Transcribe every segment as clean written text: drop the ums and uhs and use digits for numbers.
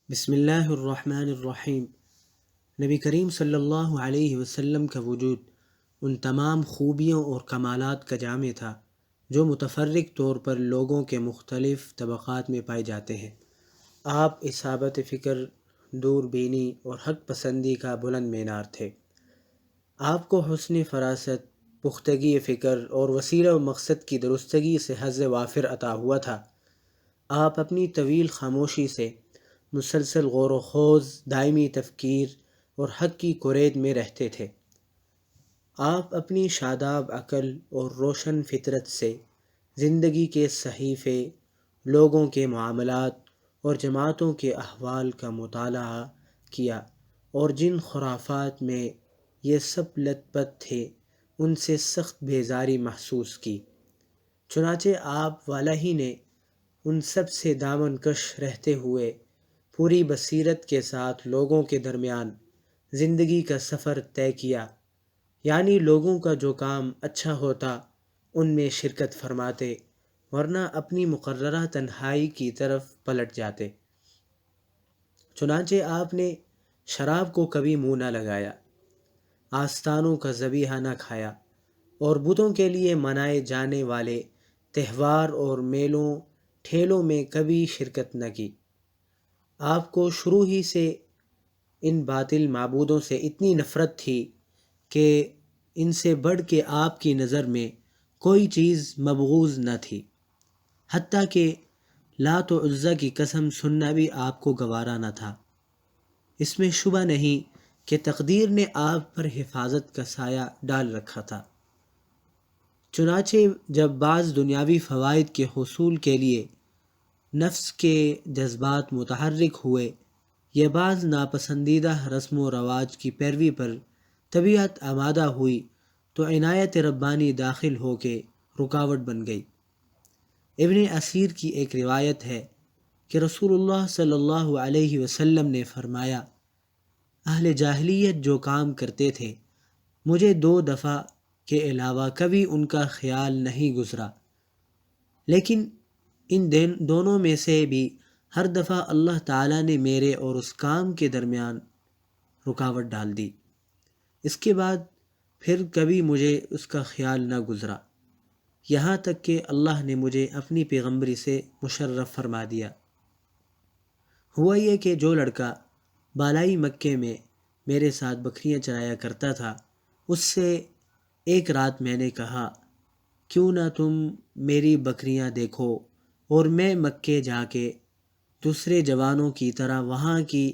بسم اللہ الرحمن الرحیم۔ نبی کریم صلی اللہ علیہ وسلم کا وجود ان تمام خوبیوں اور کمالات کا جامع تھا جو متفرق طور پر لوگوں کے مختلف طبقات میں پائے جاتے ہیں۔ آپ اصابت فکر، دور بینی اور حق پسندی کا بلند مینار تھے۔ آپ کو حسن فراست، پختگی فکر اور وسیلہ و مقصد کی درستگی سے حظ وافر عطا ہوا تھا۔ آپ اپنی طویل خاموشی سے، مسلسل غور و خوض، دائمی تفکیر اور حق کی کرید میں رہتے تھے۔ آپ اپنی شاداب عقل اور روشن فطرت سے زندگی کے صحیفے، لوگوں کے معاملات اور جماعتوں کے احوال کا مطالعہ کیا اور جن خرافات میں یہ سب لت پت تھے ان سے سخت بیزاری محسوس کی۔ چنانچہ آپ والا ہی نے ان سب سے دامن کش رہتے ہوئے پوری بصیرت کے ساتھ لوگوں کے درمیان زندگی کا سفر طے کیا، یعنی لوگوں کا جو کام اچھا ہوتا ان میں شرکت فرماتے، ورنہ اپنی مقررہ تنہائی کی طرف پلٹ جاتے۔ چنانچہ آپ نے شراب کو کبھی منہ نہ لگایا، آستانوں کا ذبیحہ نہ کھایا اور بتوں کے لیے منائے جانے والے تہوار اور میلوں ٹھیلوں میں کبھی شرکت نہ کی۔ آپ کو شروع ہی سے ان باطل معبودوں سے اتنی نفرت تھی کہ ان سے بڑھ کے آپ کی نظر میں کوئی چیز مبغوض نہ تھی، حتیٰ کہ لات و عزیٰ کی قسم سننا بھی آپ کو گوارا نہ تھا۔ اس میں شبہ نہیں کہ تقدیر نے آپ پر حفاظت کا سایہ ڈال رکھا تھا۔ چنانچہ جب بعض دنیاوی فوائد کے حصول کے لیے نفس کے جذبات متحرک ہوئے یا بعض ناپسندیدہ رسم و رواج کی پیروی پر طبیعت آمادہ ہوئی تو عنایت ربانی داخل ہو کے رکاوٹ بن گئی۔ ابن اسیر کی ایک روایت ہے کہ رسول اللہ صلی اللہ علیہ وسلم نے فرمایا، اہل جاہلیت جو کام کرتے تھے مجھے 2 دفعہ کے علاوہ کبھی ان کا خیال نہیں گزرا، لیکن ان دونوں میں سے بھی ہر دفعہ اللہ تعالیٰ نے میرے اور اس کام کے درمیان رکاوٹ ڈال دی۔ اس کے بعد پھر کبھی مجھے اس کا خیال نہ گزرا، یہاں تک کہ اللہ نے مجھے اپنی پیغمبری سے مشرف فرما دیا۔ ہوا یہ کہ جو لڑکا بالائی مکے میں میرے ساتھ بکریاں چرایا کرتا تھا، اس سے ایک رات میں نے کہا، کیوں نہ تم میری بکریاں دیکھو اور میں مکے جا کے دوسرے جوانوں کی طرح وہاں کی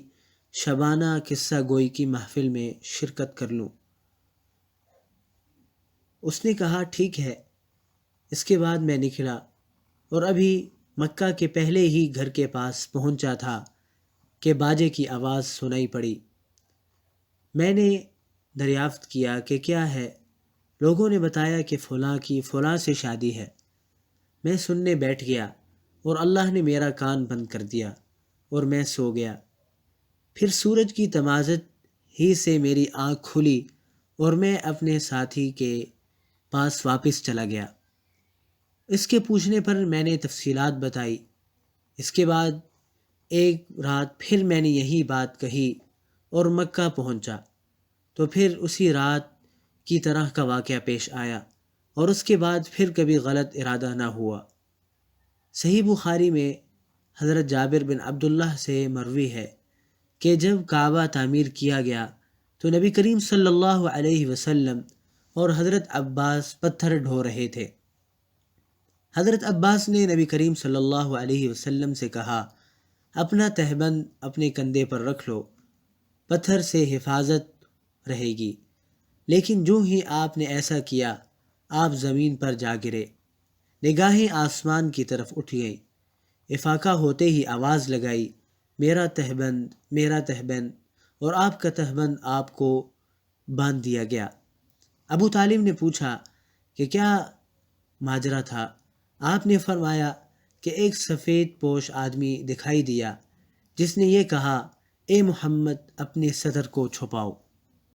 شبانہ قصہ گوئی کی محفل میں شرکت کر لوں۔ اس نے کہا ٹھیک ہے۔ اس کے بعد میں نکلا اور ابھی مکہ کے پہلے ہی گھر کے پاس پہنچا تھا کہ باجے کی آواز سنائی پڑی۔ میں نے دریافت کیا کہ کیا ہے؟ لوگوں نے بتایا کہ فلاں کی فلاں سے شادی ہے۔ میں سننے بیٹھ گیا اور اللہ نے میرا کان بند کر دیا اور میں سو گیا۔ پھر سورج کی تمازت ہی سے میری آنکھ کھلی اور میں اپنے ساتھی کے پاس واپس چلا گیا۔ اس کے پوچھنے پر میں نے تفصیلات بتائی۔ اس کے بعد ایک رات پھر میں نے یہی بات کہی اور مکہ پہنچا تو پھر اسی رات کی طرح کا واقعہ پیش آیا اور اس کے بعد پھر کبھی غلط ارادہ نہ ہوا۔ صحیح بخاری میں حضرت جابر بن عبداللہ سے مروی ہے کہ جب کعبہ تعمیر کیا گیا تو نبی کریم صلی اللہ علیہ وسلم اور حضرت عباس پتھر ڈھو رہے تھے۔ حضرت عباس نے نبی کریم صلی اللہ علیہ وسلم سے کہا، اپنا تہبند اپنے کندھے پر رکھ لو، پتھر سے حفاظت رہے گی۔ لیکن جو ہی آپ نے ایسا کیا، آپ زمین پر جا گرے، نگاہیں آسمان کی طرف اٹھ گئیں۔ افاقہ ہوتے ہی آواز لگائی، میرا تہبند، میرا تہبند، اور آپ کا تہبند آپ کو باندھ دیا گیا۔ ابو طالب نے پوچھا کہ کیا ماجرا تھا؟ آپ نے فرمایا کہ ایک سفید پوش آدمی دکھائی دیا جس نے یہ کہا، اے محمد اپنے صدر کو چھپاؤ۔